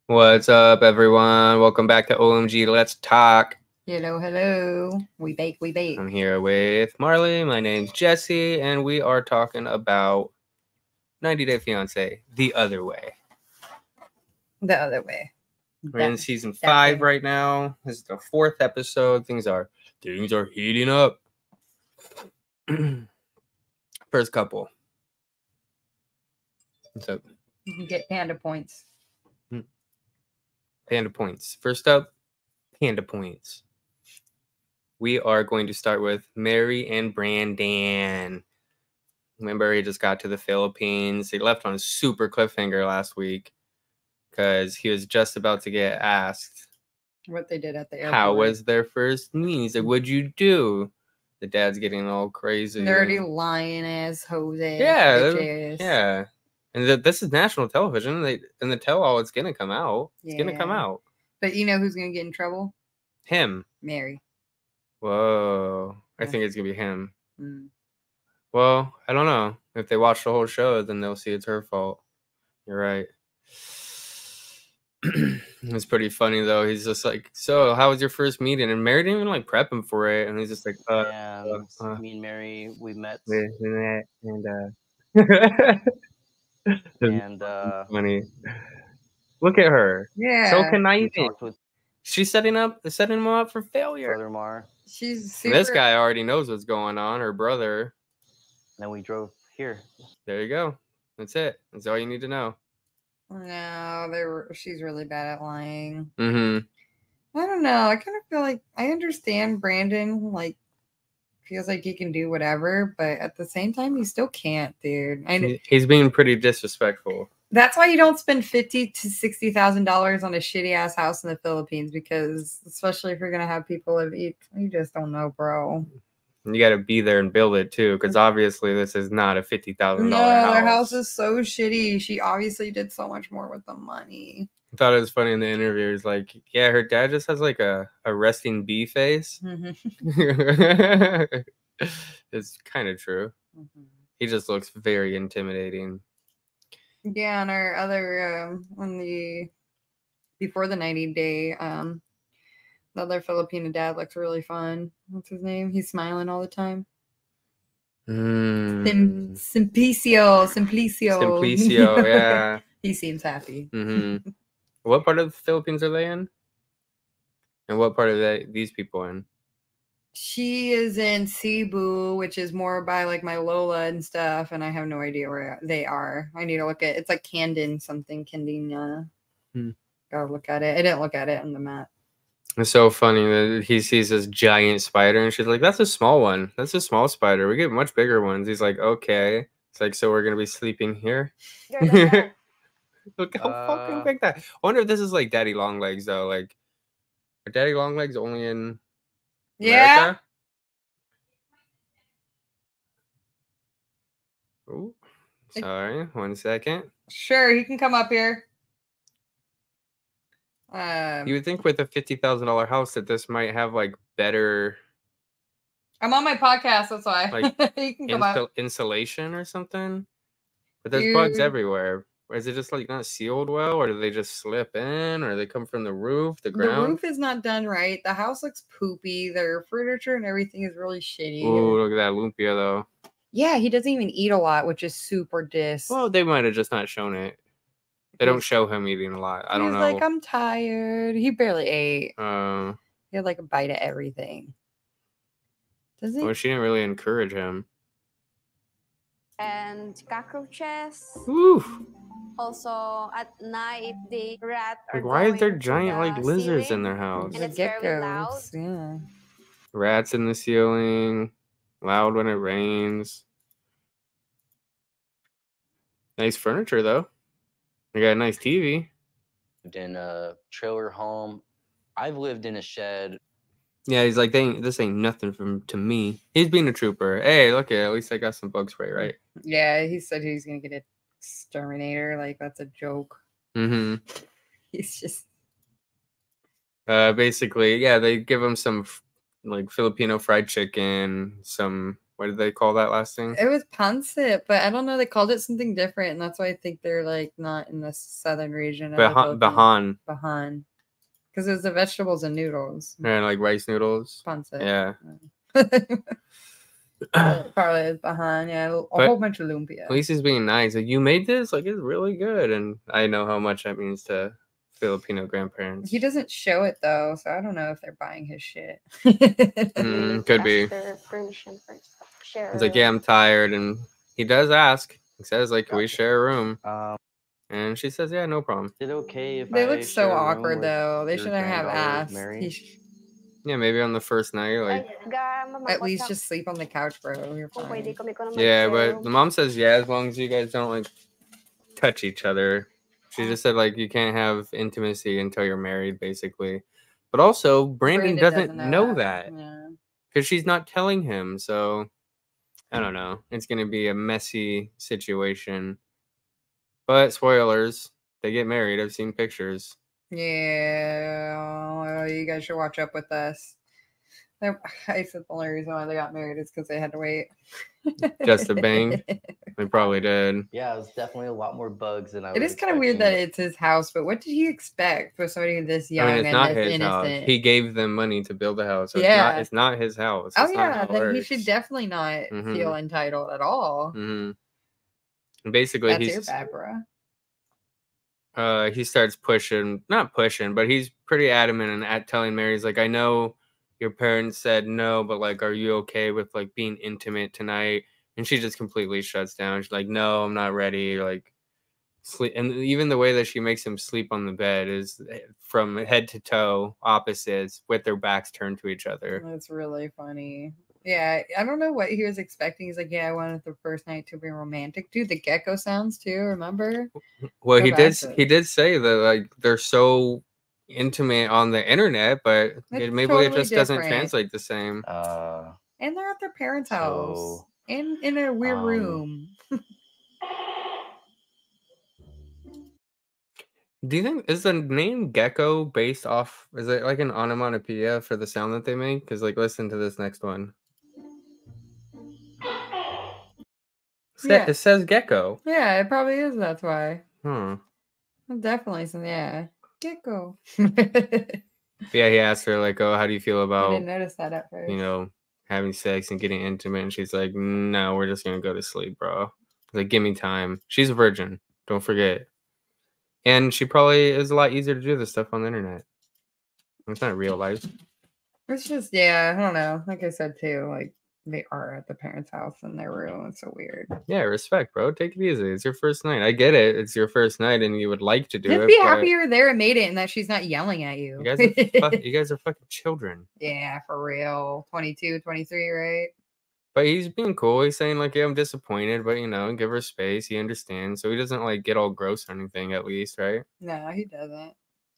What's up, everyone? Welcome back to OMG Let's Talk. Hello, hello. We bake. I'm here with Marley. My name's Jesse, and we are talking about 90 Day Fiancé the other way. The other way. We're in season 5 right now. This is the 4th episode. Things are heating up. First couple. What's up? You can get panda points. Panda points. First up, panda points. We are going to start with Mary and Brandon. Remember, he just got to the Philippines. He left on a super cliffhanger last week because he was just about to get asked what they did at the airport. How was their first meet? He's like, what'd you do? The dad's getting all crazy. They're already lying as Jose. Yeah. And this is national television. In the tell-all, it's going to come out. It's going to come out. But you know who's going to get in trouble? Him. Mary. Whoa. I think it's going to be him. Well, I don't know. If they watch the whole show, then they'll see it's her fault. You're right. It's pretty funny, though. He's just like, so how was your first meeting? And Mary didn't even like prep him for it. And he's just like, me and Mary, we met. And funny. Look at her. Yeah. So conniving. She's setting him up for failure. Brother Mar. She's super... This guy already knows what's going on. Her brother. Then we drove here. There you go. That's it. That's all you need to know. No, she's really bad at lying. Mm-hmm. I don't know. I kind of feel like I understand Brandon, like, feels like he can do whatever, but at the same time, he still can't, dude. He's being pretty disrespectful. That's why you don't spend $50,000 to $60,000 on a shitty ass house in the Philippines, because especially if you're gonna have people live, you just don't know, bro. You got to be there and build it too, because obviously this is not a $50,000 house. No, their house is so shitty. She obviously did so much more with the money. I thought it was funny in the interview. It's like, yeah, her dad just has like a resting bee face. It's kind of true. He just looks very intimidating. Yeah, and our other before the 90-day, the other Filipino dad looks really fun. What's his name? He's smiling all the time. Simplicio, yeah. He seems happy. What part of the Philippines are they in? And what part are these people in? She is in Cebu, which is more by like my Lola and stuff, and I have no idea where they are. I need to look at it's like Candon something. Gotta look at it. I didn't look at it on the map. It's so funny that he sees this giant spider and she's like, that's a small one. That's a small spider. We get much bigger ones. He's like, okay. It's like, so we're going to be sleeping here? Look how fucking big that. I wonder if this is like Daddy Longlegs, though. Like, are Daddy Longlegs only in America? Oh, sorry. 1 second. Sure, he can come up here. You would think with a $50,000 house that this might have like better. I'm on my podcast, that's why. Like you can come up. Insulation or something. But there's bugs everywhere. Or is it just like not sealed well, or do they just slip in, or they come from the roof, the ground? The roof is not done right. The house looks poopy. Their furniture and everything is really shitty. Oh, look at that lumpia though. Yeah, he doesn't even eat a lot, which is super dis. Well, they might have just not shown it. They don't show him eating a lot. I don't know. He's like, I'm tired. He barely ate. He had like a bite of everything. Does he? Well, she didn't really encourage him. And cockroaches. Woo. Also, at night, the rat are like, why is there going giant like lizards ceiling, in their house? and it's very loud. Yeah. Rats in the ceiling. Loud when it rains. Nice furniture though. They got a nice TV. Lived in a trailer home. I've lived in a shed. Yeah, he's like, this ain't nothing to me. He's being a trooper. Hey, look at least I got some bug spray, right? Yeah, he said he was gonna get an exterminator. Like that's a joke. He's just basically, yeah. They give him some like Filipino fried chicken, some What did they call that last thing? It was pancit, but I don't know. They called it something different, and that's why I think they're like not in the southern region. Of the Bahan. Bahan. Because it was the vegetables and noodles. And like rice noodles. Pancit. Yeah. Probably is Bahan. Yeah, a whole bunch of lumpia. At least he's being nice. Like, you made this? Like, it's really good. And I know how much that means to Filipino grandparents. He doesn't show it though, so I don't know if they're buying his shit. Could be. Permission for share. He's like, yeah, I'm tired. And he does ask. He says, like, can we share a room? And she says, yeah, no problem. Is it okay if they I look so share a room awkward with though. They your shouldn't have granddaughter, asked. Mary? Yeah, maybe on the first night, like, At least just sleep on the couch, bro. You're fine. yeah, but the mom says, yeah, as long as you guys don't, like, touch each other. She just said, like, you can't have intimacy until you're married, basically. But also, Brandon doesn't know that. Because she's not telling him, so I don't know. It's going to be a messy situation. But spoilers, they get married. I've seen pictures. Yeah, you guys should watch up with us. I said the only reason why they got married is because they had to wait. Just to bang? They probably did. Yeah, it was definitely a lot more bugs than I was It is kind of weird that it's his house, but what did he expect for somebody this young it's and not this his innocent? house. He gave them money to build the house. So Yeah. It's not his house. Oh It's not yeah, how it then he works. should definitely not feel entitled at all. And basically, That's he's your bad, bro. He starts not pushing, but he's pretty adamant and at telling Mary, he's like, I know your parents said no, but like, are you okay with like being intimate tonight? And she just completely shuts down. She's like, no, I'm not ready. Like, sleep. And even the way that she makes him sleep on the bed is from head to toe opposites with their backs turned to each other. That's really funny. Yeah, I don't know what he was expecting. He's like, yeah, I wanted the first night to be romantic. Dude, the gecko sounds too, remember? Well, he did say that like they're so intimate on the internet, but maybe totally it just doesn't different. translate the same. And they're at their parents' house. And in a weird room. Do you think is the name Gecko based off? Is it like an onomatopoeia for the sound that they make? Because like, listen to this next one. Yeah. It says gecko. Yeah, it probably is. That's why. Definitely. Yeah, gecko. Yeah, he asked her like, "Oh, how do you feel about?" I didn't notice that at first. You know, having sex and getting intimate, and she's like, "No, we're just gonna go to sleep, bro." Like, give me time. She's a virgin. Don't forget. And she probably is a lot easier to do this stuff on the internet. It's not real life. It's just, yeah, I don't know. Like I said too, like they are at the parents' house in their room. It's so weird. Yeah, respect, bro. Take it easy. It's your first night. I get it. It's your first night, and you would like to do it. Just be happy you're there and made it, and that she's not yelling at you. You guys are fucking children. Yeah, for real. 22, 23, right? But he's being cool. He's saying like, yeah, I'm disappointed, but you know, give her space. He understands. So he doesn't like get all gross or anything, at least, right? No, he doesn't.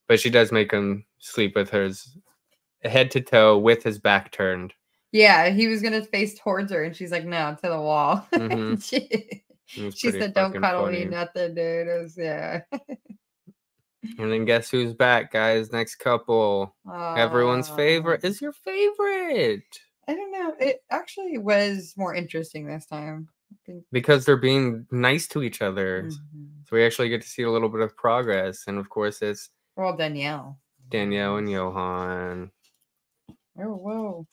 But she does make him sleep with hers head to toe with his back turned. Yeah, he was gonna face towards her, and she's like, "No, to the wall." She said, "Don't cuddle me, nothing, dude." It was, yeah. And then guess who's back, guys? Next couple. Everyone's favorite is your favorite. I don't know. It actually was more interesting this time. Because they're being nice to each other. So we actually get to see a little bit of progress. And of course, it's Danielle and Yohan. Oh, whoa.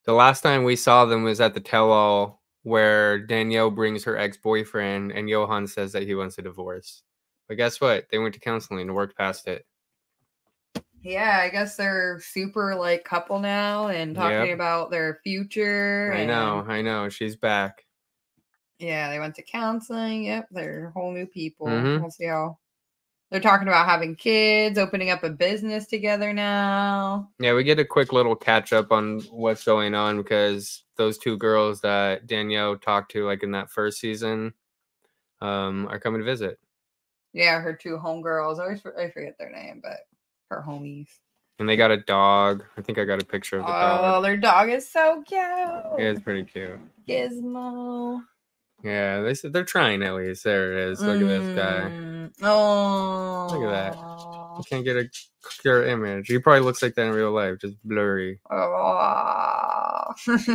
The last time we saw them was at the tell-all where Danielle brings her ex-boyfriend and Yohan says that he wants a divorce. But guess what? They went to counseling and worked past it. Yeah, I guess they're super like couple now and talking about their future. I know. She's back. Yeah, they went to counseling. Yep, they're whole new people. We'll see how they're talking about having kids, opening up a business together now. Yeah, we get a quick little catch up on what's going on because those two girls that Danielle talked to like in that first season are coming to visit. Yeah, her two homegirls. I forget their name, but her homies. And they got a dog. I think I got a picture of the dog. Oh, their dog is so cute. Yeah, it's pretty cute. Gizmo. Yeah, they said they're trying at least. There it is. Look at this guy. Oh. Look at that. You can't get a clear image. He probably looks like that in real life, just blurry. Oh.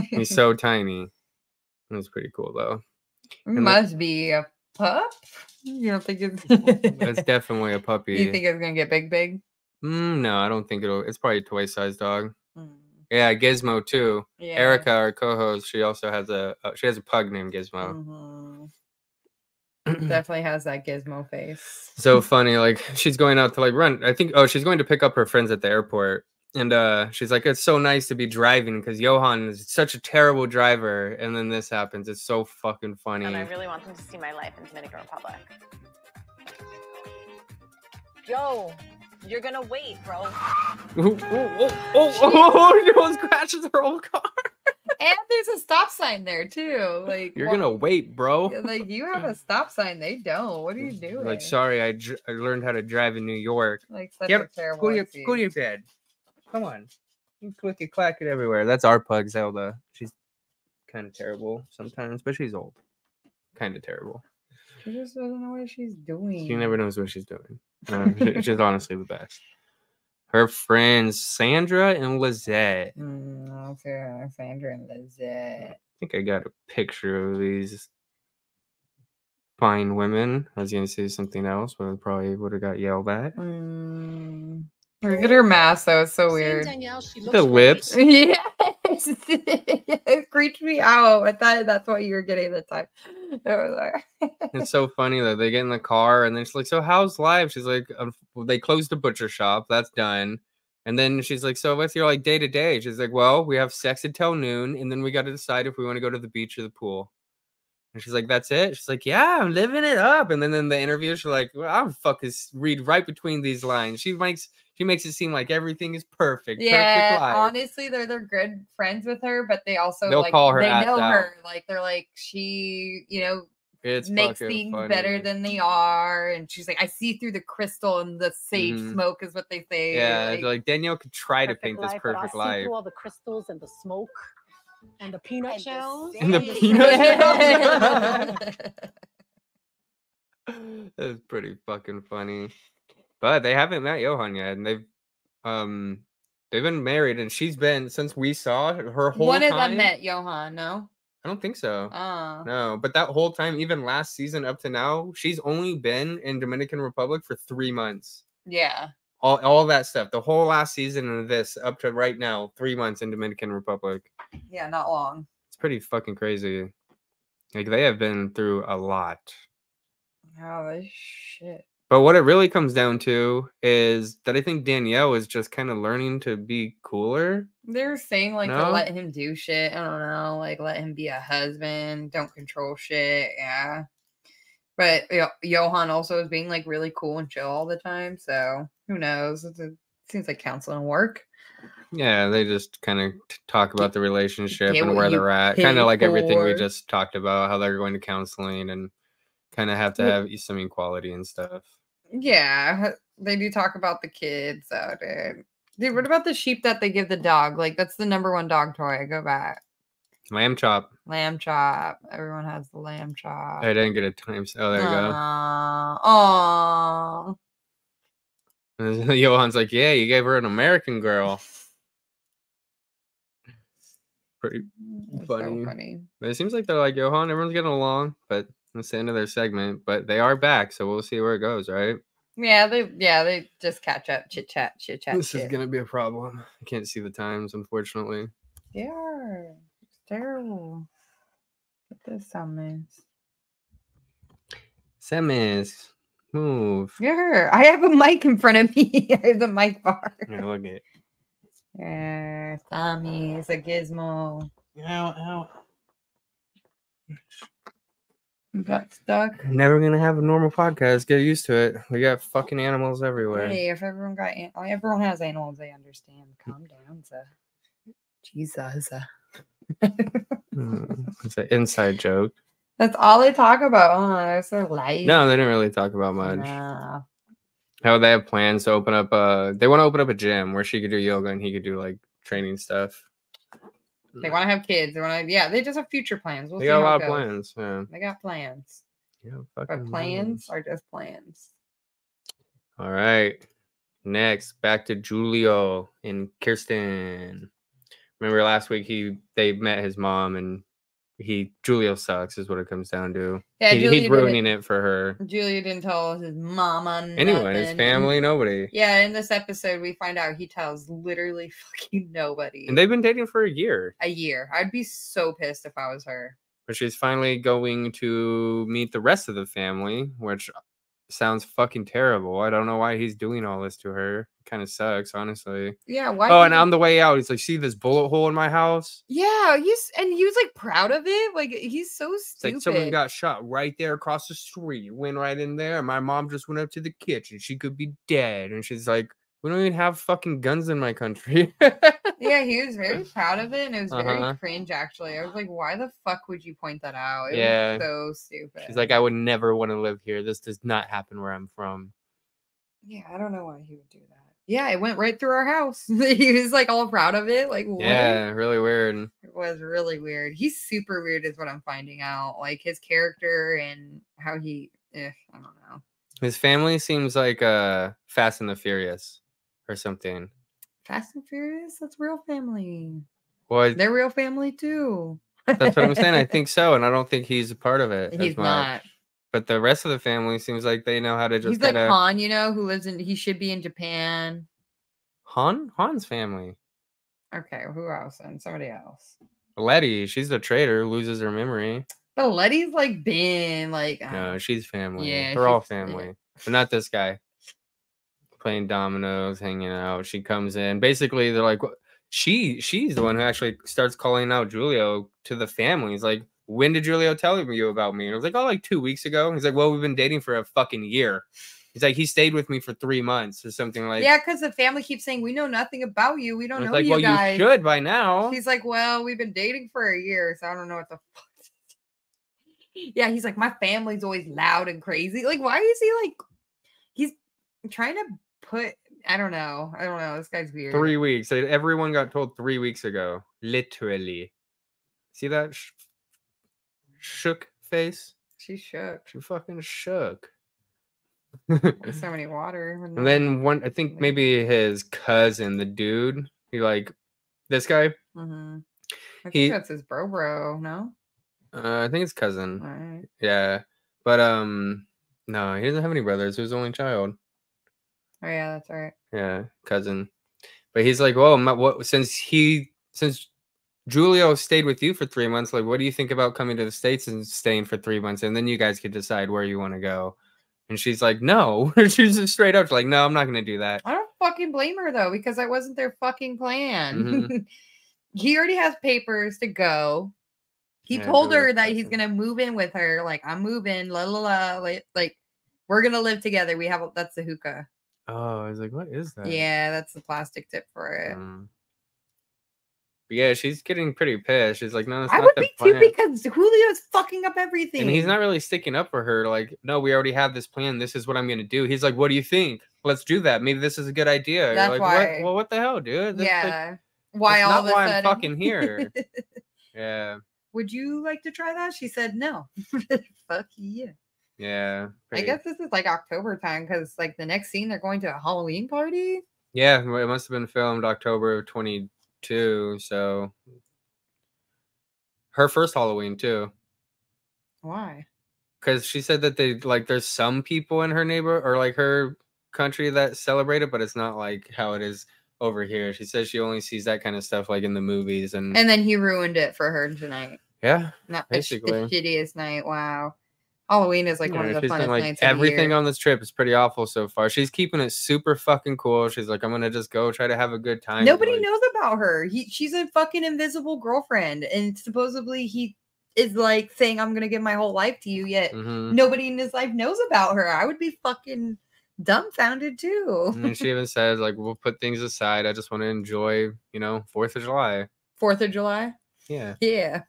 He's so tiny. It was pretty cool though. Must be a pup. You don't think it's? It's definitely a puppy. You think it's gonna get big? No, I don't think it'll. It's probably a toy-sized dog. Mm. Yeah, Gizmo too. Yeah. Erica, our co-host, she also has a pug named Gizmo. Definitely has that Gizmo face. So funny, like she's going out to like run. I think she's going to pick up her friends at the airport, and she's like, "It's so nice to be driving because Yohan is such a terrible driver." And then this happens. It's so fucking funny. And I really want them to see my life in Dominican Republic. Yo, you're gonna wait, bro. She almost crashes her old car. And there's a stop sign there too. Like You're gonna wait, bro. Like you have a stop sign, they don't. What are you doing? Like, sorry, I learned how to drive in New York. Like such a terrible. Go to your bed. Come on. You click it, clack it everywhere. That's our pug, Zelda. She's kind of terrible sometimes, but she's old. Kind of terrible. She just doesn't know what she's doing. She never knows what she's doing. She's honestly the best. Her friends, Sandra and Lizette. Okay, Sandra and Lizette. I think I got a picture of these fine women. I was going to say something else, but I probably would have got yelled at. Look at her mask, though. It's so weird. Danielle, she looks The lips. Yes. It creeped me out. I thought that's what you were getting at the time. It's so funny that they get in the car and then she's like, "So how's life?" She's like, well, "They closed the butcher shop. That's done." And then she's like, "So what's your like day to day?" She's like, "Well, we have sex until noon, and then we got to decide if we want to go to the beach or the pool." And she's like, "That's it?" She's like, "Yeah, I'm living it up." And then in the interview, she's like, "Well, I'll fucking read right between these lines." She makes it seem like everything is perfect. Yeah, perfect life. honestly, they're good friends with her, but they also They'll like call her they know out. her. Like they're like she, It's makes fucking things funny. better than they are, and she's like, "I see through the crystal and the sage smoke," is what they say. Yeah, like Danielle could try to paint this but perfect I life. see through all the crystals and the smoke and the peanut shells. And the peanut That's pretty fucking funny. But they haven't met Yohan yet, and they've been married, and she's been since we saw her whole One time. of them met Yohan, no? I don't think so. Oh. No, but that whole time, even last season up to now, she's only been in Dominican Republic for 3 months. Yeah. All that stuff, the whole last season of this up to right now, 3 months in Dominican Republic. Yeah, not long. It's pretty fucking crazy. Like they have been through a lot. Oh, shit. But what it really comes down to is that I think Danielle is just kind of learning to be cooler. They're saying like to No? let him do shit. I don't know, like let him be a husband, don't control shit. Yeah. But Yohan also is being like really cool and chill all the time. So who knows? It seems like counseling work. Yeah, they just kind of talk about the relationship Get and what where you they're at. pay Kind of like everything we for. just talked about, how they're going to counseling and kind of have to have some equality and stuff. Yeah, they do talk about the kids, though, dude. Dude, what about the sheep that they give the dog? Like, that's the number one dog toy. Go back. Lamb chop. Lamb chop. Everyone has the lamb chop. I didn't get a time. Oh, there you go. Oh. Johan's like, yeah, you gave her an American girl. Pretty funny. So funny. But it seems like they're like, Yohan, everyone's getting along, but that's the end of their segment. But they are back, so we'll see where it goes, right? Yeah, they just catch up, chit chat. This is gonna be a problem. I can't see the times, unfortunately. Yeah, it's terrible. What this summons? Semis, move. Yeah, I have a mic in front of me. I have the mic bar. Yeah, look at. Yeah, Tommy, it's a gizmo. Ow. You got stuck. Never gonna have a normal podcast. Get used to it. We got fucking animals everywhere. Hey, if everyone everyone has animals, they understand. Calm down, Jesus. It's an inside joke. That's all they talk about. Oh, that's their life. No, they didn't really talk about much. Nah. How they have plans to open up they want to open up a gym where she could do yoga and he could do like training stuff. They want to have kids. They just have future plans. We'll They see got a how lot it of goes. plans. Yeah. They got plans. Yeah, But fucking plans are just plans. All right. Next, back to Julio and Kirsten. Remember last week they met his mom and Julio sucks is what it comes down to. Yeah, He's ruining it for her. Julia didn't tell his mama Anyone, his nothing. family, nobody. Yeah, in this episode, we find out he tells literally fucking nobody. And they've been dating for a year. A year. I'd be so pissed if I was her. But she's finally going to meet the rest of the family, which sounds fucking terrible. I don't know why he's doing all this to her. Kind of sucks, honestly. Yeah, why? Oh, and on the way out, he's like, "See this bullet hole in my house?" Yeah, he was like proud of it. Like he's so It's stupid. like someone got shot right there across the street. Went right in there. My mom just went up to the kitchen. She could be dead. And she's like, "We don't even have fucking guns in my country." Yeah, he was very proud of it, and it was Uh-huh. very cringe. Actually, I was like, "Why the fuck would you point that out?" It Yeah. was so stupid. She's like, "I would never want to live here. This does not happen where I'm from." "Yeah, I don't know why he would do that." Yeah, it went right through our house. He was like all proud of it. Like, what? Yeah, really weird. It was really weird. He's super weird, is what I'm finding out. Like his character and how he, I don't know. His family seems like Fast and the Furious or something. Fast and Furious, that's real family. Well, They're real family too. that's what I'm saying. I think so, and I don't think he's a part of it. He's as much. not. But the rest of the family seems like they know how to just He's like kind of Han, who lives in. He should be in Japan. Han's family. Okay, who else? And somebody else. Letty, she's the traitor, loses her memory. But Letty's like been like. No, she's family. Yeah, They're all she's- family, but not this guy. Playing dominoes, hanging out. She comes in. Basically, they're like, she's the one who actually starts calling out Julio to the family. He's like, "When did Julio tell you about me?" And I was like, "Oh, like 2 weeks ago." He's like, "Well, we've been dating for a fucking year." He's like, "He stayed with me for 3 months or something like." Yeah, because the family keeps saying we know nothing about you. We don't I was know like, you "Well, guys." you should by now." He's like, "Well, we've been dating for a year, so I don't know what the fuck." Yeah, he's like, "My family's always loud and crazy." Like, why is he like? He's trying to put. I don't know. This guy's weird. 3 weeks. Everyone got told 3 weeks ago. Literally. See that shook face? She shook. She fucking shook. There's so many water. And then I think maybe his cousin, the dude, he like this guy. Mm-hmm. I think He- that's his bro. No. I think it's cousin. All right. Yeah, but no, he doesn't have any brothers. He was the only child. Oh yeah, that's right. Yeah, cousin. But he's like, well, what since Julio stayed with you for 3 months, like, what do you think about coming to the States and staying for 3 months, and then you guys could decide where you want to go? And she's like, no. She's just straight up like, no, I'm not gonna do that. I don't fucking blame her though, because that wasn't their fucking plan. Mhm. He already has papers to go. He Yeah, told Julio's her that he's cousin. gonna move in with her. Like, I'm moving, la la la. Like we're gonna live together. That's the hookah. Oh, I was like, what is that? Yeah, that's the plastic tip for it. But yeah, she's getting pretty pissed. She's like, no, that's I not would the be too plan. because Julio's fucking up everything. And he's not really sticking up for her. Like, no, we already have this plan. This is what I'm gonna do. He's like, what do you think? Let's do that. Maybe this is a good idea. You're That's like, why. what? Well, what the hell, dude? That's Yeah. Why that's all not of a why I'm sudden? fucking here. Yeah, Would you like to try that? She said no. Fuck yeah. yeah. I pretty- guess this is like October time because like the next scene they're going to a Halloween party. Yeah, well, it must have been filmed October of 22. So her first Halloween too, Why? because she said that they like there's some people in her neighbor or like her country that celebrate it, but it's not like how it is over here. She says she only sees that kind of stuff like in the movies and And then he ruined it for her tonight. yeah. Not Basically. the shittiest night. Wow. Halloween is like one of the she's been funnest like nights of the everything year. on this trip is pretty awful so far. She's keeping it super fucking cool. She's like, I'm gonna just go try to have a good time. Nobody Like, knows about her. She's a fucking invisible girlfriend, and supposedly he is like saying, "I'm gonna give my whole life to you." Yet mhm. nobody in his life knows about her. I would be fucking dumbfounded too. And she even says like, we'll put things aside. I just want to enjoy, 4th of July. 4th of July. Yeah. Yeah.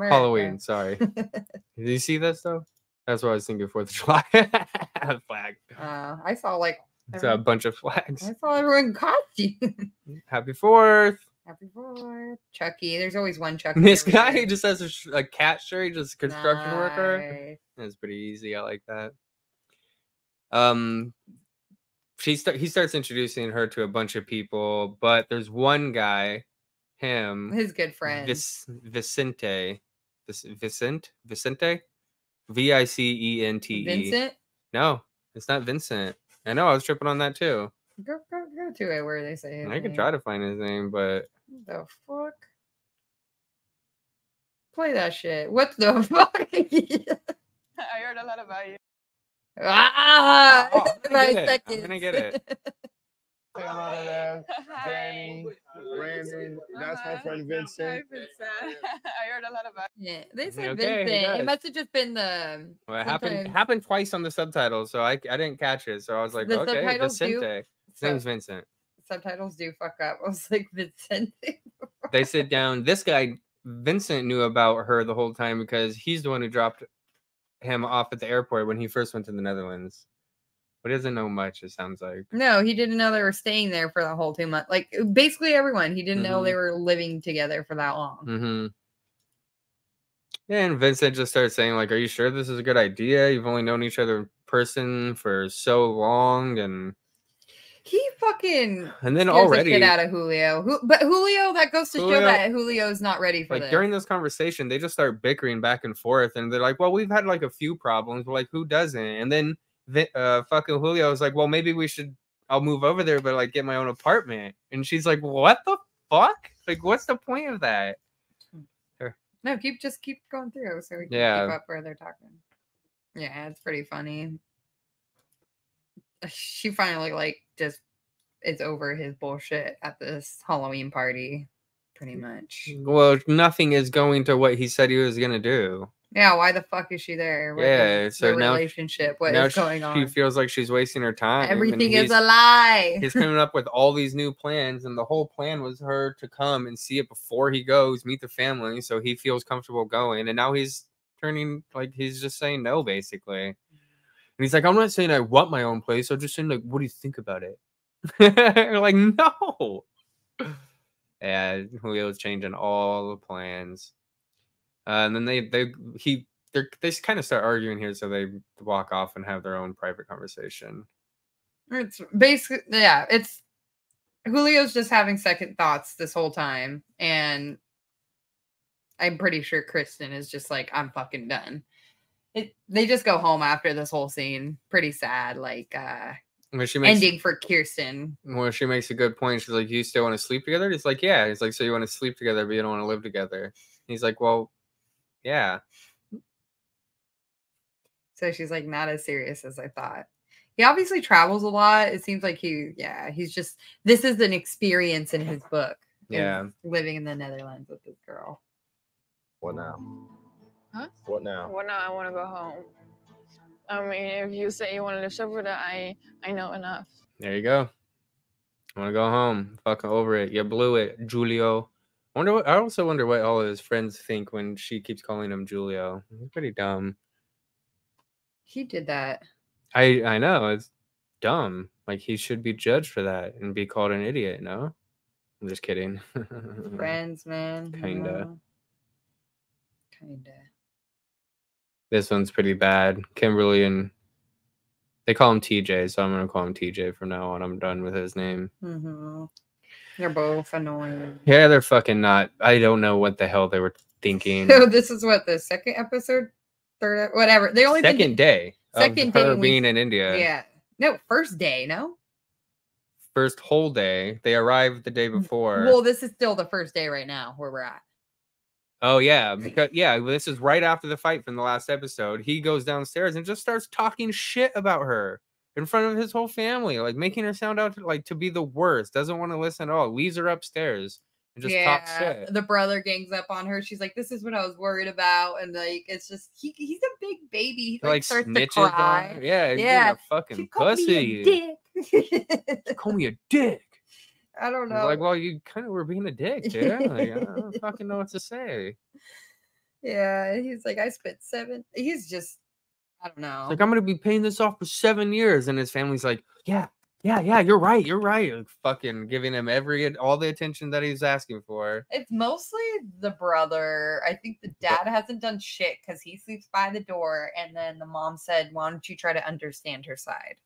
Halloween. Sorry. Did you see this though? That's what I was thinking. 4th of July. A flag. I saw like It's a bunch of flags. I saw everyone in costume. Happy 4th. Happy 4th. Chucky. There's always one Chucky. This guy everywhere. just has a cat shirt. Just a construction worker. Nice. That's pretty easy. I like that. He starts introducing her to a bunch of people, but there's one guy him, His good friend. Vicente, Vicente, Vicente, Vincent? No, it's not Vincent. I know, I was tripping on that too. Go to it where they say his I could name. try to find his name, but The fuck? Play that shit. What the fuck? I heard a lot about you. Ah! Oh, I'm gonna My get it. I'm seconds. gonna get it. Say hello to them. Danny, Brandon, that's my friend Vincent. Hi, Vincent. I heard a lot about Yeah, they said Okay, he Vincent. It does. must have just been the. Well, it sometimes happened twice on the subtitles, so I didn't catch it. So I was like, The okay, subtitles do- Vicente. His name's Vincent. Subtitles do fuck up. I was like Vincent. They sit down. This guy, Vincent, knew about her the whole time because he's the one who dropped him off at the airport when he first went to the Netherlands. But he doesn't know much, it sounds like. No, he didn't know they were staying there for the whole 2 months. Like basically everyone. He didn't know they were living together for that long. Mm-hmm. Yeah, and Vincent just started saying, like, are you sure this is a good idea? You've only known each other in person for so long, and He fucking then scares already the shit out of Julio. But Julio, that goes to show Julio- that Julio's not ready for like this. during this conversation, they just start bickering back and forth, and they're like, well, we've had like a few problems, but like, who doesn't? And then fucking Julio was like, well, maybe I'll move over there, but like get my own apartment. And she's like, what the fuck? Like, what's the point of that? No, keep going through so we can keep up where they're talking. Yeah, it's pretty funny. She finally like just is over his bullshit at this Halloween party, pretty much. Well, nothing is going to what he said he was gonna do. Yeah, why the fuck is she there? What Yeah, is so the now relationship? What now is going she on? feels like she's wasting her time. and Everything is he's- a lie. He's coming up with all these new plans, and the whole plan was her to come and see it before he goes, meet the family, so he feels comfortable going. And now he's turning like he's just saying no, basically. And he's like, I'm not saying I want my own place. I'm just saying, like, what do you think about it? Like, no. Yeah, Julio's changing all the plans. And then they kind of start arguing here, so they walk off and have their own private conversation. It's basically, yeah, it's Julio's just having second thoughts this whole time, and I'm pretty sure Kirsten is just like, I'm fucking done. They just go home after this whole scene. Pretty sad, like ending for Kirsten. Well, she makes a good point. She's like, you still want to sleep together? He's like, yeah. He's like, so you want to sleep together, but you don't want to live together. He's like, well, yeah. So she's like, not as serious as I thought. He obviously travels a lot. It seems like he's just, this is an experience in his book. Yeah. Living in the Netherlands with this girl. What now? Huh? What now? Well, now I want to go home. I mean, if you say you want to live separate, I know enough. There you go. I want to go home. Fucking over it. You blew it, Julio. I also wonder what all of his friends think when she keeps calling him Julio. It's pretty dumb. He did that. I know, it's dumb. Like, he should be judged for that and be called an idiot, no? I'm just kidding. Friends, man. Kinda. Kinda. This one's pretty bad. Kimberly and they call him TJ, so I'm gonna call him TJ from now on. I'm done with his name. Mm-hmm. They're both annoying. Yeah, they're fucking not. I don't know what the hell they were thinking. So this is what, the second episode, third, whatever. They only Second day. Second of day her we- being in India. Yeah. No, first day. No. First whole day. They arrived the day before. Well, this is still the first day right now where we're at. Oh yeah, because this is right after the fight from the last episode. He goes downstairs and just starts talking shit about her in front of his whole family, like making her sound out to be the worst. Doesn't want to listen at all. Leaves her upstairs and just talks shit. The brother gangs up on her. She's like, "This is what I was worried about," and like, it's just he's a big baby. He like starts to snitches on cry. her. Yeah, he's Yeah. being a fucking She called pussy. me a dick. Call me a dick. I don't I was know. like, well, you kind of were being a dick, dude. Like, I don't fucking know what to say. Yeah, he's like, I spent 7. He's just, I don't know. Like, I'm gonna be paying this off for 7 years, and his family's like, yeah, you're right. Like, fucking giving him all the attention that he's asking for. It's mostly the brother. I think the dad hasn't done shit because he sleeps by the door, and then the mom said, "Why don't you try to understand her side?"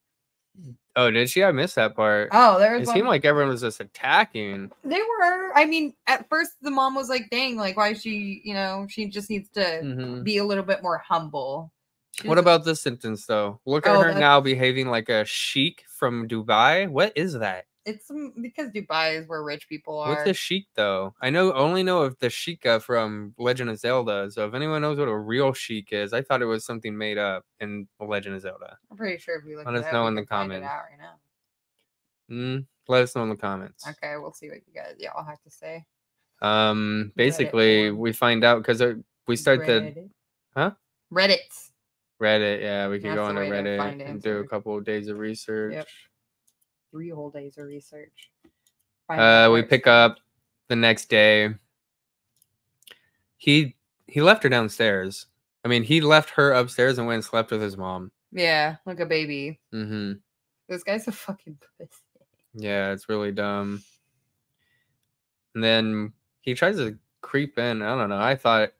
Oh, did she? I missed that part. Oh, there was It one. seemed like everyone was just attacking. They were. I mean, at first the mom was like, "Dang, like why is she? You know, she just needs to Mhm. be a little bit more humble." What about this sentence though? Look at Oh, her that's- now behaving like a sheik from Dubai. What is that? It's because Dubai is where rich people are. What's a sheik though? Only know of the Sheikah from Legend of Zelda. So if anyone knows what a real sheik is, I thought it was something made up in the Legend of Zelda. I'm pretty sure if we look Let it us up, know we in the can find it comments. out right now. Let us know in the comments. Okay, we'll see what you guys y'all have to say. Basically, form. we find out because we start the Reddit. Huh? Reddit. Yeah, we could That's go the on to way to Reddit find and do a answers. couple of days of research. Yep. 3 whole days of research. We pick up the next day. He left her downstairs. I mean, he left her upstairs and went and slept with his mom. Yeah, like a baby. Mm-hmm. This guy's a fucking pussy. Yeah, it's really dumb. And then he tries to creep in. I don't know. I thought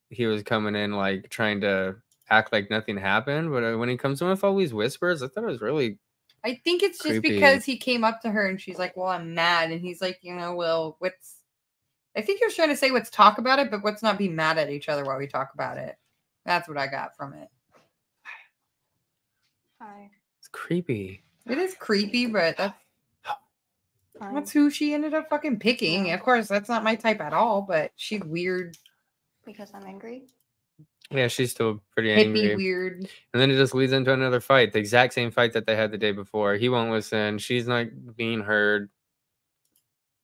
he was coming in like trying to act like nothing happened, but when he comes in with all these whispers, I thought it was really. I think it's just Creepy. because he came up to her and she's like, "Well, I'm mad," and he's like, "Well, what's?" I think you're trying to say let's talk about it, but let's not be mad at each other while we talk about it. That's what I got from it. Hi. It's creepy. It is creepy, but Hi. that's who she ended up fucking picking. Yeah. Of course, that's not my type at all, but she's weird, Because I'm angry. Yeah, she's still pretty hippie angry. weird. And then it just leads into another fight, the exact same fight that they had the day before. He won't listen. She's not being heard.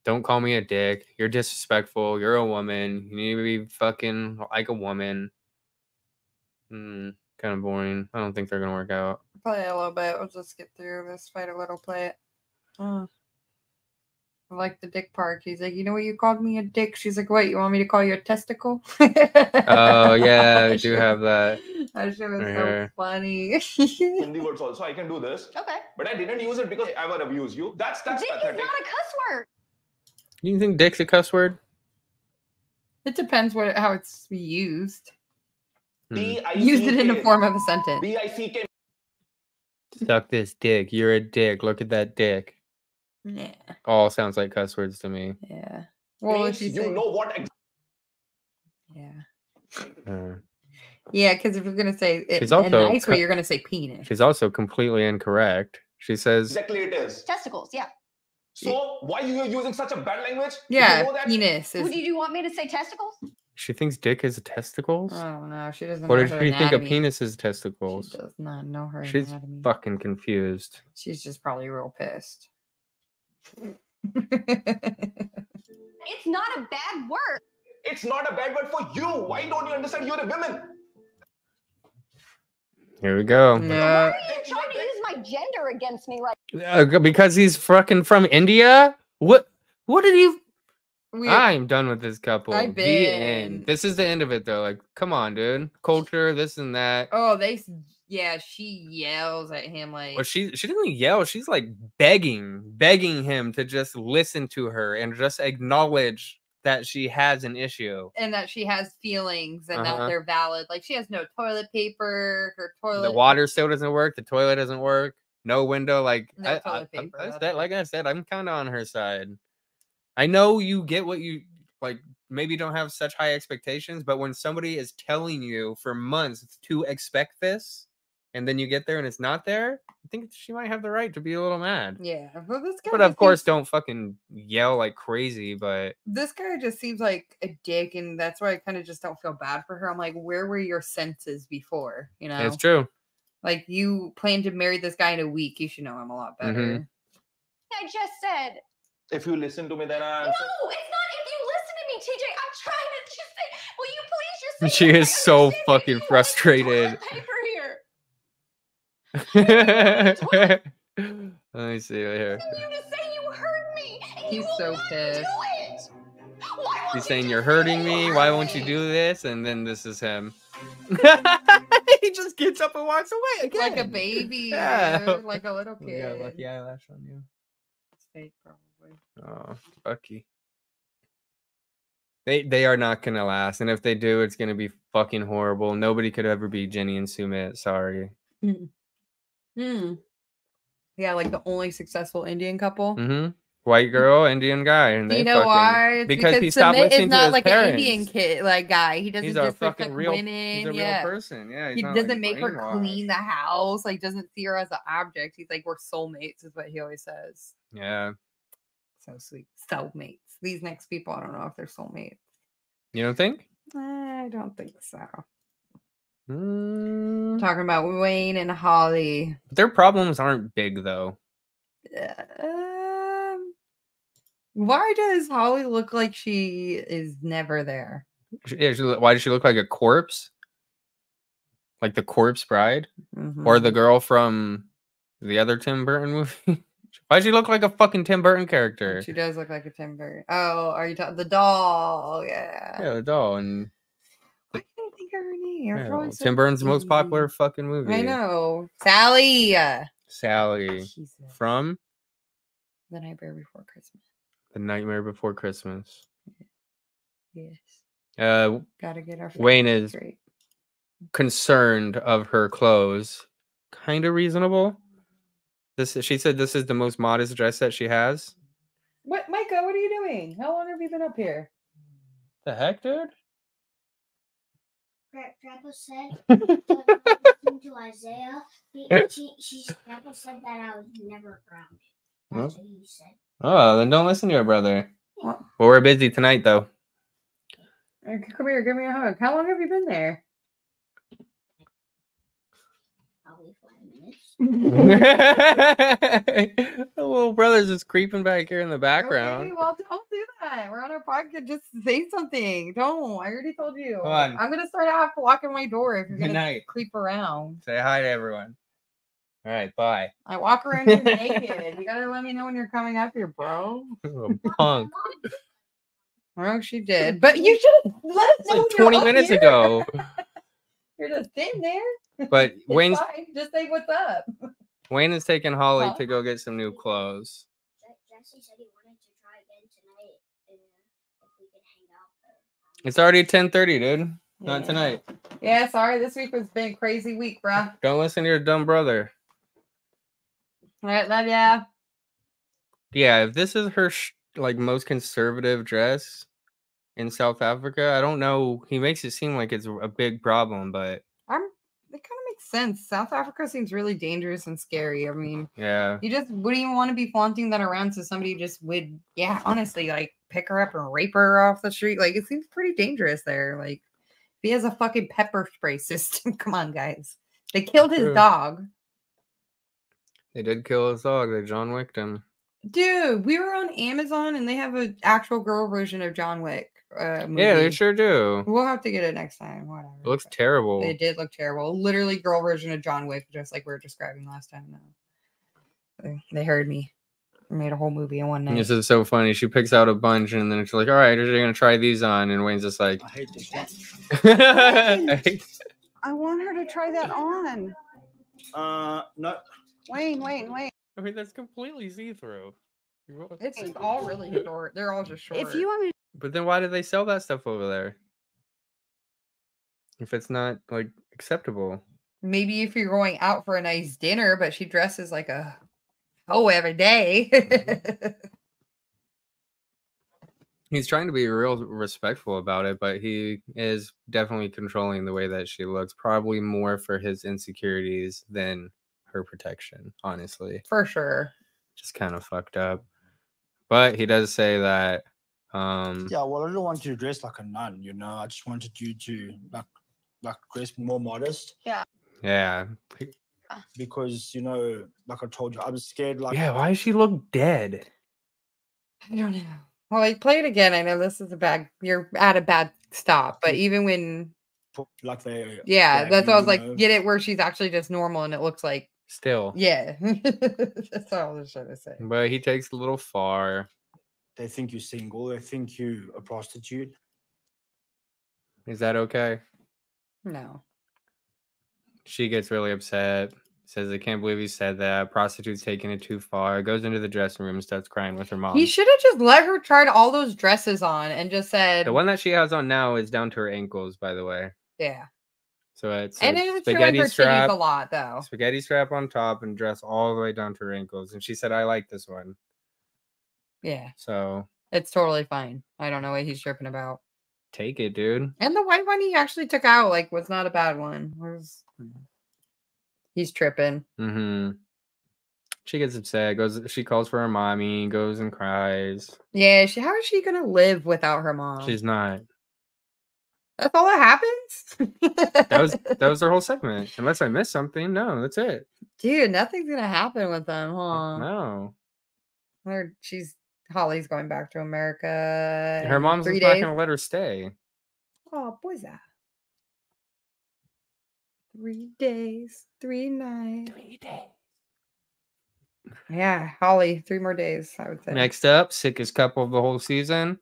Don't call me a dick. You're disrespectful. You're a woman. You need to be fucking like a woman. Kind of boring. I don't think they're gonna work out. Play it a little bit. We'll just get through this fight a little. Play it. Oh. I like the dick part. He's like, "You know what you called me a dick?" She's like, "What? You want me to call you a testicle?" Oh yeah, I do have that. That shit was right so here. funny. Hindi words also. I can do this. Okay. But I didn't use it because I ever abused you. That's Dick is pathetic. not a cuss word. You think dick's a cuss word? It depends how it's used. B-I-C-K. Use it in the form of a sentence. B-I-C-K. Suck this dick. You're a dick. Look at that dick. Yeah. All sounds like cuss words to me. Yeah. Well, Means if you know what Yeah. Yeah, because if you're gonna say it She's in a also nice way, you're gonna say penis. She's also completely incorrect. She says exactly it is. Testicles, yeah. So why you are using such a bad language? If Yeah, you know that, penis Would is. you want me to say testicles? she thinks dick is testicles. I don't know. She doesn't. Or know does her she think a anatomy. penis is She testicles? does not know her She's anatomy. fucking confused. She's just probably real pissed. It's not a bad word. it's not a bad word for you. Why don't you understand? You're a woman. Here we go. No. Why are you trying to use my gender against me right Because he's fucking from India. What did you? We, I'm done with this couple. I've The end. been- This is the end of it, though. Like, come on, dude. Culture, this and that. oh, yeah, she yells at him like. Well, she didn't yell. She's like begging him to just listen to her and just acknowledge that she has an issue. And that she has feelings and Uh-huh. that they're valid. Like she has no toilet paper. Her toilet. The water still doesn't work. The toilet doesn't work. No window. Like No toilet paper, that's that's that. it. Like I said, I'm kind of on her side. I know you get what you like. Maybe don't have such high expectations, but when somebody is telling you for months to expect this, and then you get there and it's not there, I think she might have the right to be a little mad. Yeah, well, this guy. But of just course, seems- don't fucking yell like crazy. But this guy just seems like a dick, and that's why I kind of just don't feel bad for her. I'm like, where were your senses before? You know, it's true. like you plan to marry this guy in a week. You should know him a lot better. Mhm. I just said. If you listen to me, then I No, answer. it's not if you listen to me, TJ. I'm trying to just say, will you please just say She yes? is I so understand that fucking you want frustrated. toilet paper here. Let me see right here. You to say you hurt me. And He's you will so not pissed. Do it. Why won't He's you saying just you're say hurting that me. hurt Why won't you me? do this? And then this is him. He just gets up and walks away again. Like a baby, Yeah. dude, like a little We kid. got a lucky eyelash on you. It's fake, probably. Oh, lucky. They are not gonna last, and if they do, it's gonna be fucking horrible. Nobody could ever be Jenny and Sumit. Sorry. Hmm. Yeah, like the only successful Indian couple. Mm-hmm. White girl, Indian guy, and Do they you know fucking why? It's because he stopped Sumit listening is to not his like parents. an Indian kid, like guy. He doesn't He's a just fucking respect real. women. He's a real Yeah. person. Yeah, he's He not, doesn't like, make her brainwashed. clean the house. Like doesn't see her as an object. He's like, we're soulmates, is what he always says. Yeah, So sweet, soulmates. These next people, I don't know if they're soulmates. you don't think? I don't think so. Mm. Talking about Wayne and Holly. Their problems aren't big though. Why does Holly look like she is never there? Yeah, why does she look like a corpse? Like the Corpse Bride, or the girl from the other Tim Burton movie? Why does she look like a fucking Tim Burton character? She does look like a Tim Burton. Oh, are you talking the doll? Yeah. Yeah, the doll. And I can't think of her name. yeah, Probably Tim Burton's most popular easy. fucking movie. I know. Sally. Sally Jesus. from The Nightmare Before Christmas. The Nightmare Before Christmas. Yes. Gotta get our Wayne facts is straight. concerned of her clothes. Kind of reasonable. She said this is the most modest dress that she has. What, Micah? What are you doing? How long have you been up here? The heck, dude? Grandpa said listening to Isaiah. Grandpa said that I was never grounded. That's what he said. Oh, then don't listen to your brother. What? Well, we're busy tonight, though. Come here, give me a hug. How long have you been there? Probably 5 minutes. The little brother's just creeping back here in the background. Okay, well, don't do that. We're on our podcast. Just say something. Don't. I already told you. Come on. I'm gonna start out locking my door if you're Good gonna night. creep around. Say hi to everyone. All right, bye. I walk around here naked. You gotta let me know when you're coming up here, bro. Punk. Oh, she did. But you should have let us It's know. like when you're 20 up minutes here. ago. You're just sitting there. But It's Wayne's fine. Just say what's up. Wayne is taking Holly Huh? to go get some new clothes. Jesse said he wanted to try again tonight if we could hang out. It's already 10:30, dude. Not Yeah. tonight. Yeah, sorry. This week has been a crazy week, bruh. Don't listen to your dumb brother. All right, love ya. Yeah, if this is her like most conservative dress in South Africa, I don't know. He makes it seem like it's a big problem, but It kind of makes sense. South Africa seems really dangerous and scary. I mean, yeah. you just wouldn't even want to be flaunting that around, so somebody just would, yeah, honestly, like pick her up and rape her off the street. Like it seems pretty dangerous there. Like if he has a fucking pepper spray system, come on, guys. They killed his True. dog. They did kill his dog. They John Wicked him. Dude, we were on Amazon and they have an actual girl version of John Wick. Movie. Yeah, they sure do. We'll have to get it next time. Whatever. It looks terrible. It did look terrible. Literally, girl version of John Wick, just like we were describing last time. No, they heard me. I made a whole movie in one night. This is so funny. She picks out a bunch and then she's like, all right, you're gonna try these on. And Wayne's just like, I hate this one. I want her to try that on. No. Wayne. I mean, that's completely see-through. It's all really short. They're all just short. If you want me But then why do they sell that stuff over there? If it's not like acceptable. Maybe if you're going out for a nice dinner, but she dresses like a hoe every day. He's trying to be real respectful about it, but he is definitely controlling the way that she looks, probably more for his insecurities than her protection, honestly. For sure. Just kind of fucked up. But he does say that Yeah, well, I don't want you to dress like a nun, you know. I just wanted you to like dress more modest. yeah. Because, you know, like I told you, I was scared like Yeah, why does she look dead? I don't know. Well, I play it again. I know this is you're at a bad stop, but even when, like they yeah, that's why I was you like, know. get it where she's actually just normal and it looks like, Still. yeah. That's all I was trying to say. But he takes a little far. They think you're single, they think you a prostitute. Is that okay? No. She gets really upset. Says, I can't believe he said that. Prostitute's taking it too far. Goes into the dressing room and starts crying with her mom. He should have just let her try all those dresses on and just said, The one that she has on now is down to her ankles, by the way. yeah. So it's And a it's showing spaghetti her titties strap, a lot, though. spaghetti strap on top, and dress all the way down to her ankles. And she said, "I like this one." Yeah, So it's totally fine. I don't know what he's tripping about. take it, dude. And the white one he actually took out, like, was not a bad one. He's tripping. Mm-hmm. She gets upset. She calls for her mommy. Goes and cries. Yeah, how is she gonna live without her mom? She's not. That's all that happens? That was their whole segment. Unless I missed something. No, that's it. Dude, nothing's gonna happen with them, huh? No. Holly's going back to America. Her in mom's 3 just not days. gonna let her stay. Oh, boy's that? 3 days, 3 nights. 3 days. Yeah, Holly, 3 more days, I would say. Next up, sickest couple of the whole season.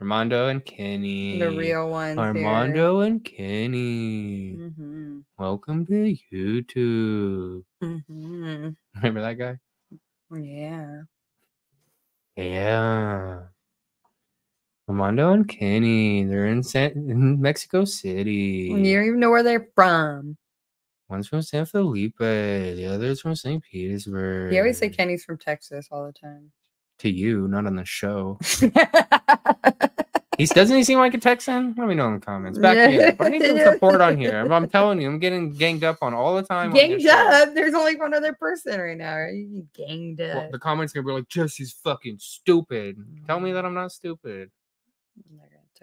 Armando and Kenny. The real ones. Armando and Kenny. Mm-hmm. Welcome to YouTube. Mm-hmm. Remember that guy? Yeah. Yeah. Armando and Kenny. They're in Mexico City. You don't even know where they're from. One's from San Felipe. The other's from St. Petersburg. You always say Kenny's from Texas all the time. To you, not on the show. Doesn't he seem like a Texan? Let me know in the comments. Back me up. I need some support on here. I'm telling you, I'm getting ganged up on all the time. Ganged up? There's only one other person right now. Right? You ganged up. Well, the comments gonna be like, Jesse's fucking stupid. Tell me that I'm not stupid.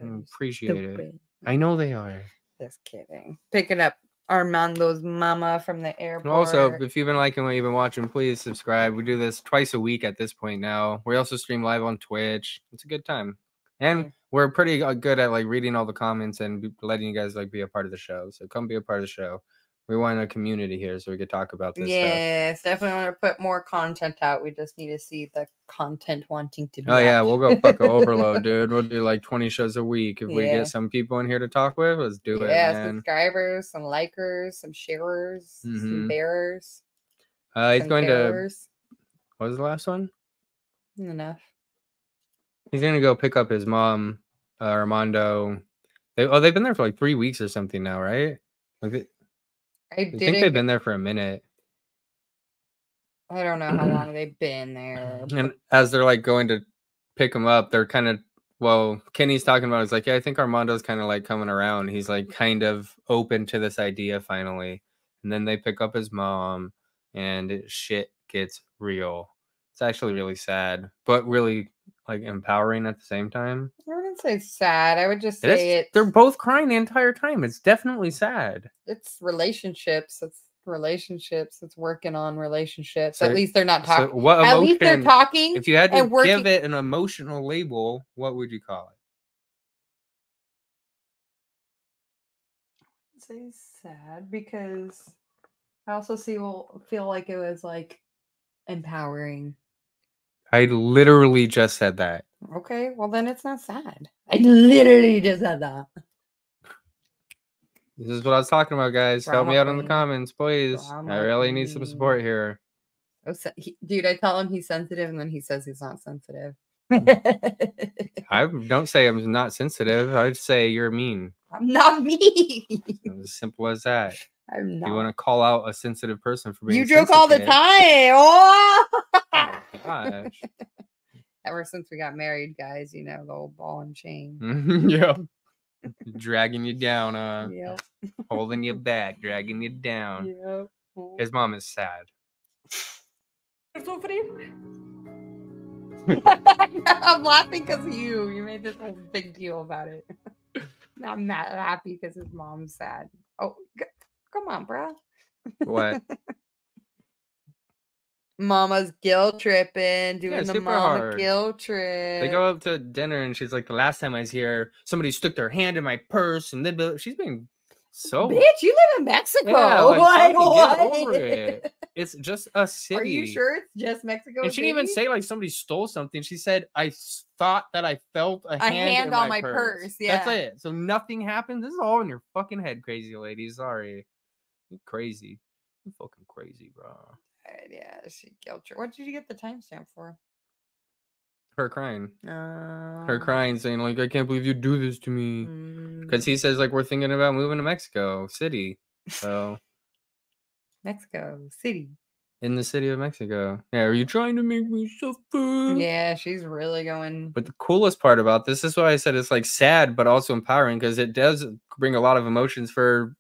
I appreciate it. I know they are. Just kidding. Picking up Armando's mama from the airport. Also, if you've been liking what you've been watching, please subscribe. We do this twice a week at this point now. We also stream live on Twitch. It's a good time. And we're pretty good at like reading all the comments and letting you guys like be a part of the show. So come be a part of the show. We want a community here so we could talk about this stuff. Yes, definitely want to put more content out. We just need to see the content wanting to be. Oh yeah, we'll go fucking overload, dude. We'll do like 20 shows a week. If we get some people in here to talk with, let's do it. Yeah, man. Subscribers, some likers, some sharers, some bearers. He's going to. What was the last one? Enough. He's gonna go pick up his mom, Armando. They've been there for like 3 weeks or something now, right? Like I think they've been there for a minute. I don't know how long they've been there. And as they're like going to pick him up, they're kind of Kenny's talking about it's like, yeah, I think Armando's kind of like coming around. He's like kind of open to this idea finally. And then they pick up his mom and shit gets real. It's actually really sad, but really like empowering at the same time. I wouldn't say sad. I would just say they're both crying the entire time. It's definitely sad. It's relationships. It's relationships. It's working on relationships. So, at least they're not talking. So what emotion, at least they're talking. If you had to give it an emotional label, what would you call it? I'd say sad because I also feel like it was like empowering. I literally just said that. Okay, well then it's not sad. I literally just said that. This is what I was talking about, guys. Help me out in the comments, please. I really need some support here. Dude, I tell him he's sensitive and then he says he's not sensitive. I don't say I'm not sensitive. I'd say you're mean. I'm not mean. As simple as that. I'm not. You want to call out a sensitive person for being You joke all the time. Oh! Gosh. Ever since we got married, guys, you know, the old ball and chain. Yeah. Dragging you down, yep. Holding you back, dragging you down. Yep. His mom is sad. I'm laughing because of you. You made this whole big deal about it. I'm not happy because his mom's sad. Oh, come on, bro. What? Mama's guilt tripping, doing the mama guilt trip. They go up to dinner and she's like, the last time I was here, somebody stuck their hand in my purse and then she's being so. Bitch, you live in Mexico. Yeah, like, what? Get over it. It's just a city. Are you sure it's just Mexico? And she didn't even say like somebody stole something. She said, I thought that I felt a hand on my purse. Yeah. That's it. So nothing happened. This is all in your fucking head, crazy lady. Sorry. You're crazy. You're fucking crazy, bro. Yeah, she guilt trip. What did you get the timestamp for? her crying. Oh. Her crying, saying like, "I can't believe you do this to me," because he says like we're thinking about moving to Mexico City. So Mexico City. in the city of Mexico. Yeah, are you trying to make me suffer? Yeah, she's really going. But the coolest part about this is why I said it's like sad, but also empowering because it does bring a lot of emotions for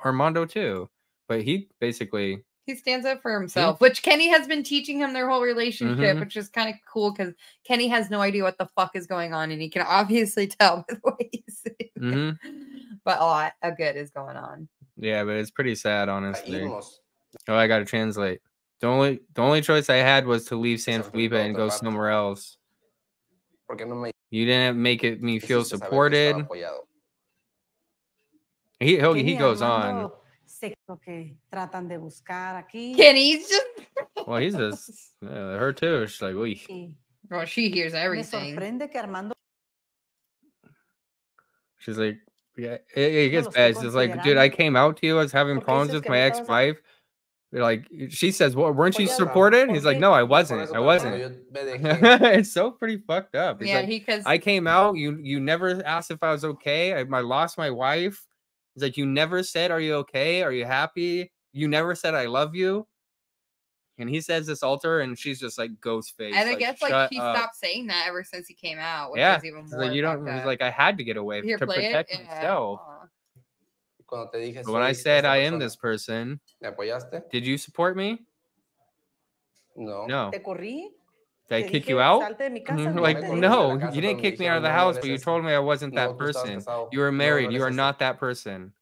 Armando too. But he basically. He stands up for himself, which Kenny has been teaching him their whole relationship, which is kind of cool because Kenny has no idea what the fuck is going on, and he can obviously tell by the way he's saying But a lot of good is going on. Yeah, but it's pretty sad, honestly. Oh, I gotta translate. The only choice I had was to leave San Felipe and go somewhere else. You didn't make me feel supported. He goes on. Kenny's just. Well, he's just her too. She's like, "Uy." Well, she hears everything. She's like, yeah, it gets bad. She's like, dude, I came out to you. I was having problems with my ex-wife. Like, she says, well, weren't you supported? He's like, no, I wasn't. It's so pretty fucked up. He's like, I came out. You never asked if I was okay. I lost my wife. He's like, you never said, are you okay? Are you happy? You never said, I love you. And he says this altar, and she's just like ghost face. And I guess like she stopped saying that ever since he came out. Which is even more like you don't. He's like, I had to get away to protect myself. But when I said I am this person, did you support me? No. Did I kick you out? Like, no, you didn't kick me out of the house, but you told me I wasn't that person. You were married. You are not that person.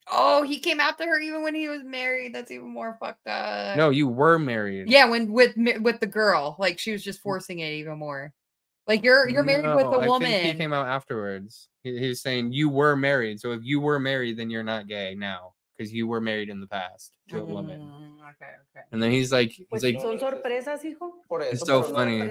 Oh, he came after her even when he was married. That's even more fucked up. No, you were married. Yeah, when with the girl, like she was just forcing it even more. Like you're married with a woman. I think he came out afterwards. He's saying you were married. So if you were married, then you're not gay now because you were married in the past to a woman. Okay. And then he's like, it's so funny.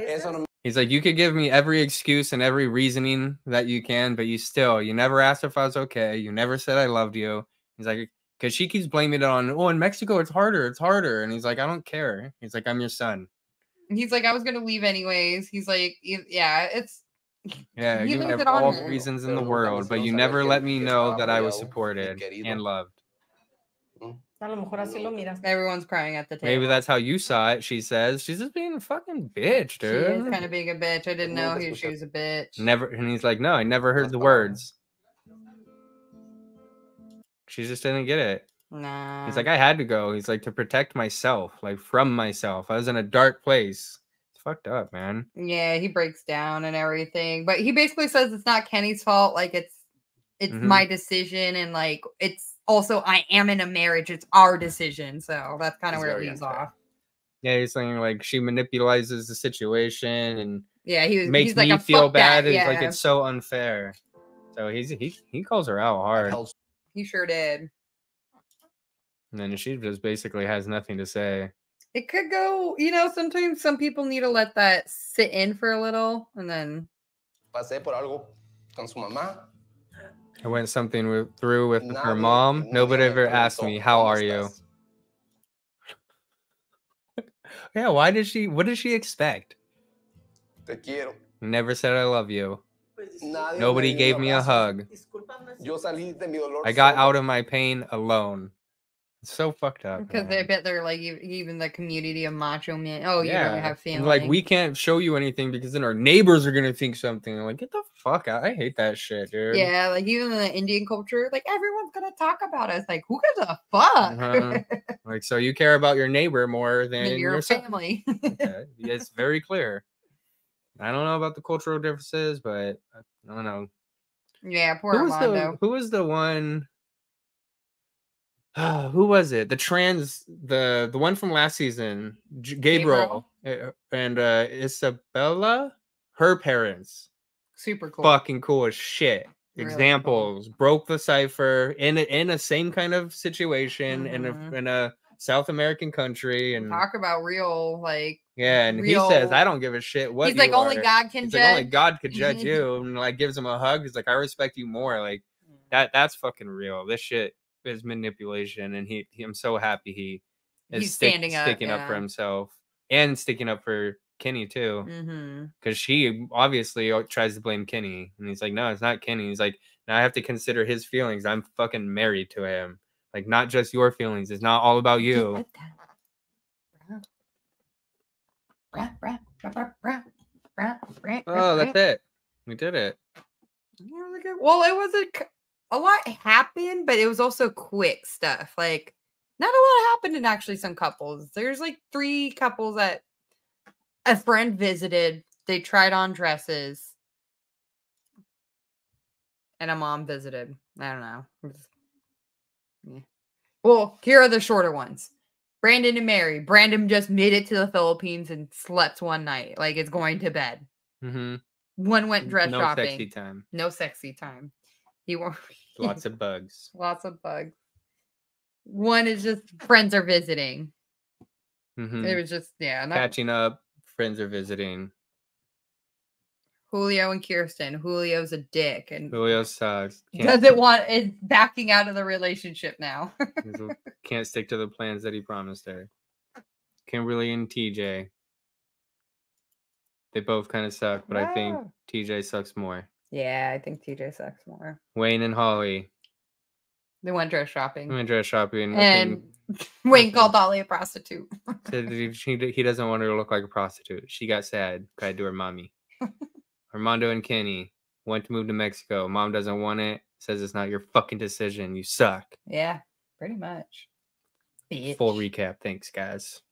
He's like, you could give me every excuse and every reasoning that you can, but you never asked if I was okay. You never said I loved you. He's like, because she keeps blaming it on, in Mexico, it's harder. And he's like, I don't care. He's like, I'm your son. He's like, I was going to leave anyways. He's like, yeah, it's. Yeah, you have all the reasons in the world, but you never let me know that I was supported and loved. Everyone's crying at the table. Maybe that's how you saw it, she says. She's just being a fucking bitch, dude. She is kind of being a bitch. I didn't know she was a bitch. Never, and he's like, no, I never heard the words. She just didn't get it. Nah. He's like, I had to go. He's like, to protect myself, like from myself. I was in a dark place. It's fucked up, man. Yeah, he breaks down and everything. But he basically says it's not Kenny's fault. Like, it's my decision. And, like, it's also, I am in a marriage. It's our decision. So that's kind of where it leaves off. Yeah, he's saying, like, she manipulates the situation and he's makes me like feel bad. It's like, it's so unfair. So he calls her out hard. He sure did. And then she just basically has nothing to say. It could go, sometimes some people need to let that sit in for a little and then. I went something through with her mom. Nobody ever asked me, how are you? Yeah, what did she expect? Never said I love you. Nobody gave me a hug. I got out of my pain alone. It's so fucked up. Because I bet they're like, even the community of macho men. Oh, you don't have feelings. Like, we can't show you anything because then our neighbors are going to think something. I'm like, get the fuck out. I hate that shit, dude. Yeah, like even in the Indian culture, like everyone's going to talk about us. Like, who gives a fuck? Like, so you care about your neighbor more than your family. Okay. It's very clear. I don't know about the cultural differences, but I don't know. Yeah, poor Armando. Who was the one? Who was it? The one from last season, Gabriel and Isabella, her parents. Super cool. Fucking cool as shit. Really examples. Cool. Broke the cipher in a same kind of situation in a South American country and talk about real like and he says I don't give a shit what he's like only God can judge. Like, only God could judge you and like gives him a hug. He's like I respect you more. Like that's fucking real. This shit is manipulation and I'm so happy he is sticking up for himself and sticking up for Kenny too, Mm-hmm. because she obviously tries to blame Kenny, and he's like, no, it's not Kenny. He's like, now I have to consider his feelings. I'm fucking married to him. Like, not just your feelings. It's not all about you. Oh, that's it. We did it. Well, it wasn't a lot happened, but it was also quick stuff. Like, not a lot happened in actually some couples. There's like 3 couples that a friend visited. They tried on dresses, and a mom visited. I don't know. Yeah. Well, here are the shorter ones. Brandon and Mary. Brandon just made it to the Philippines and slept one night. Like, it's going to bed. Mm-hmm. One went dress No shopping. sexy time. No sexy time. He won't. Lots of bugs. Lots of bugs. One is just friends are visiting. Mm-hmm. It was just, yeah. Catching up. Friends are visiting. Julio and Kirsten. Julio's a dick. And Julio sucks. is backing out of the relationship now. Can't stick to the plans that he promised her. Kimberly and TJ. They both kind of suck, but I think TJ sucks more. Yeah, I think TJ sucks more. Wayne and Holly. They went dress shopping. Went dress shopping. And Wayne called Holly a prostitute. Said he doesn't want her to look like a prostitute. She got sad. Cried to her mommy. Armando and Kenny went to move to Mexico. Mom doesn't want it. Says it's not your fucking decision. You suck. Yeah, pretty much. Bitch. Full recap. Thanks, guys.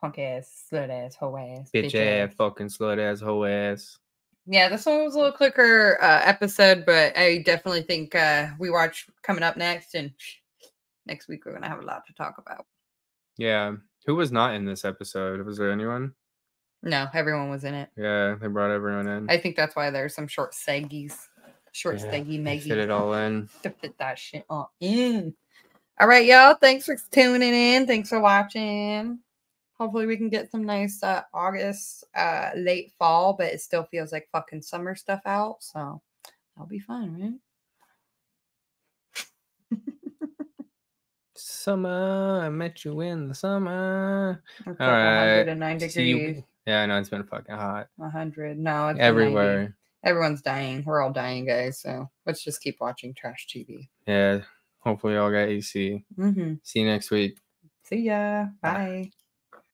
Punk ass, slut ass, hoe ass. Bitch ass, fucking slut ass, hoe ass. Yeah, this one was a little quicker episode, but I definitely think we watch coming up next, and next week we're gonna have a lot to talk about. Yeah, who was not in this episode? Was there anyone? No, everyone was in it. Yeah, they brought everyone in. I think that's why there's some short seggies, seggy Maggie. Fit it all in. To fit that shit all in. All right, y'all. Thanks for tuning in. Thanks for watching. Hopefully we can get some nice August, late fall, but it still feels like fucking summer stuff out. So that'll be fun, right? Summer, I met you in the summer. All right. 109 degrees. Yeah, I know it's been fucking hot. 100. No, it's everywhere. 90. Everyone's dying. We're all dying, guys. So let's just keep watching trash TV. Yeah. Hopefully y'all got AC. Mm-hmm. See you next week. See ya. Bye.